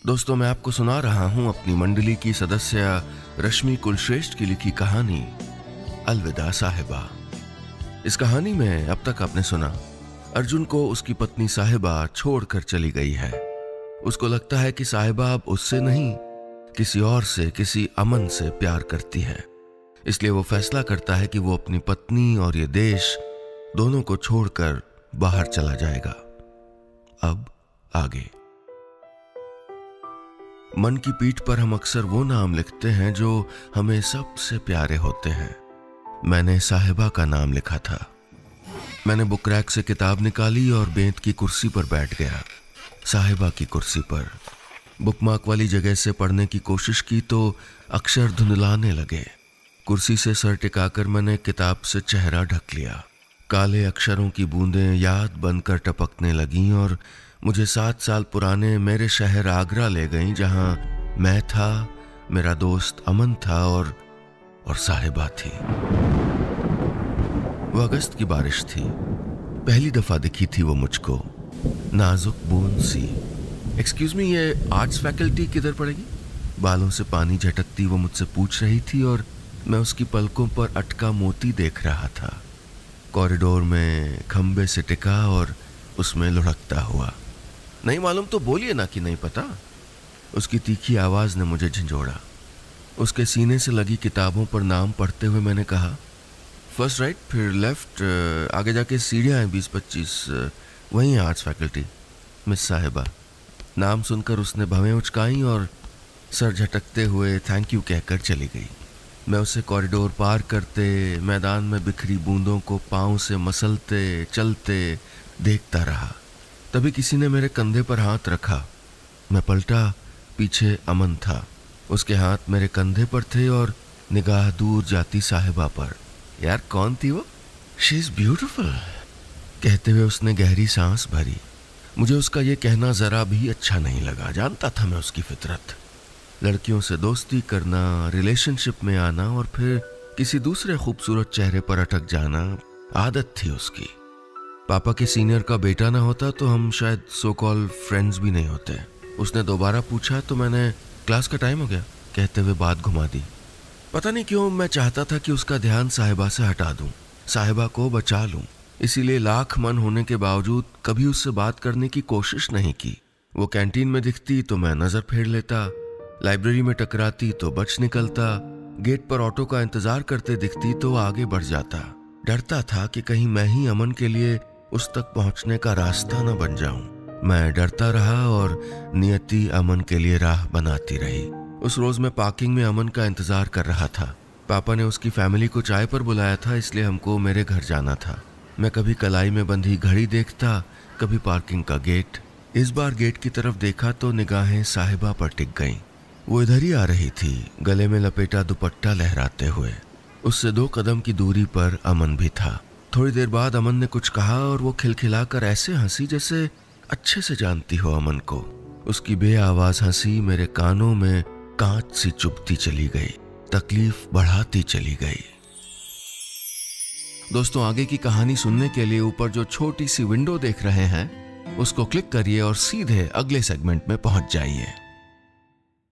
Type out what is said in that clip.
दोस्तों, मैं आपको सुना रहा हूं अपनी मंडली की सदस्य रश्मि कुलश्रेष्ठ की लिखी कहानी अलविदा साहिबा। इस कहानी में अब तक आपने सुना, अर्जुन को उसकी पत्नी साहिबा छोड़कर चली गई है। उसको लगता है कि साहिबा अब उससे नहीं, किसी और से, किसी अमन से प्यार करती है। इसलिए वो फैसला करता है कि वो अपनी पत्नी और ये देश दोनों को छोड़कर बाहर चला जाएगा। अब आगे। मन की पीठ पर हम अक्सर वो नाम लिखते हैं जो हमें सबसे प्यारे होते हैं। मैंने साहिबा का नाम लिखा था। मैंने बुक रैक से किताब निकाली और बेंत की कुर्सी पर बैठ गया, साहिबा की कुर्सी पर। बुकमार्क वाली जगह से पढ़ने की कोशिश की तो अक्षर धुंधलाने लगे। कुर्सी से सर टिकाकर मैंने किताब से चेहरा ढक लिया। काले अक्षरों की बूंदें याद बनकर टपकने लगीं और मुझे 7 साल पुराने मेरे शहर आगरा ले गईं, जहां मैं था, मेरा दोस्त अमन था और साहिबा थी। वो अगस्त की बारिश थी। पहली दफा दिखी थी वो मुझको, नाजुक बूंद सी। एक्सक्यूज मी, ये आर्ट्स फैकल्टी किधर पड़ेगी? बालों से पानी झटकती वो मुझसे पूछ रही थी और मैं उसकी पलकों पर अटका मोती देख रहा था। कॉरिडोर में खंबे से टिका और उसमें लुढ़कता हुआ। नहीं मालूम तो बोलिए ना कि नहीं पता। उसकी तीखी आवाज ने मुझे झंझोड़ा। उसके सीने से लगी किताबों पर नाम पढ़ते हुए मैंने कहा, फर्स्ट राइट, फिर लेफ्ट, आगे जाके सीढ़ियाँ हैं 20-25, वहीं है आर्ट्स फैकल्टी, मिस साहिबा। नाम सुनकर उसने भवें उचकाई और सर झटकते हुए थैंक यू कहकर चली गई। मैं उसे कॉरिडोर पार करते, मैदान में बिखरी बूंदों को पाँव से मसलते चलते देखता रहा। तभी किसी ने मेरे कंधे पर हाथ रखा। मैं पलटा, पीछे अमन था। उसके हाथ मेरे कंधे पर थे और निगाह दूर जाती साहिबा पर। यार कौन थी वो? शी इज ब्यूटिफुल, कहते हुए उसने गहरी सांस भरी। मुझे उसका ये कहना जरा भी अच्छा नहीं लगा। जानता था मैं उसकी फितरत। लड़कियों से दोस्ती करना, रिलेशनशिप में आना और फिर किसी दूसरे खूबसूरत चेहरे पर अटक जाना आदत थी उसकी। पापा के सीनियर का बेटा ना होता तो हम शायद सो कॉल फ्रेंड्स भी नहीं होते। उसने दोबारा पूछा तो मैंने क्लास का टाइम हो गया कहते हुए बात घुमा दी। पता नहीं क्यों मैं चाहता था कि उसका ध्यान साहिबा से हटा दूं, साहिबा को बचा लूं। इसीलिए लाख मन होने के बावजूद कभी उससे बात करने की कोशिश नहीं की। वो कैंटीन में दिखती तो मैं नजर फेर लेता, लाइब्रेरी में टकराती तो बच निकलता, गेट पर ऑटो का इंतजार करते दिखती तो आगे बढ़ जाता। डरता था कि कहीं मैं ही अमन के लिए उस तक पहुंचने का रास्ता न बन जाऊं। मैं डरता रहा और नियति अमन के लिए राह बनाती रही। उस रोज मैं पार्किंग में अमन का इंतजार कर रहा था। पापा ने उसकी फैमिली को चाय पर बुलाया था, इसलिए हमको मेरे घर जाना था। मैं कभी कलाई में बंधी घड़ी देखता, कभी पार्किंग का गेट। इस बार गेट की तरफ देखा तो निगाहें साहिबा पर टिक गईं। वो इधर ही आ रही थी, गले में लपेटा दुपट्टा लहराते हुए। उससे 2 कदम की दूरी पर अमन भी था। थोड़ी देर बाद अमन ने कुछ कहा और वो खिलखिलाकर ऐसे हंसी जैसे अच्छे से जानती हो अमन को। उसकी बेआवाज हंसी मेरे कानों में कांच सी चुभती चली गई, तकलीफ बढ़ाती चली गई। दोस्तों, आगे की कहानी सुनने के लिए ऊपर जो छोटी सी विंडो देख रहे हैं उसको क्लिक करिए और सीधे अगले सेगमेंट में पहुंच जाइए।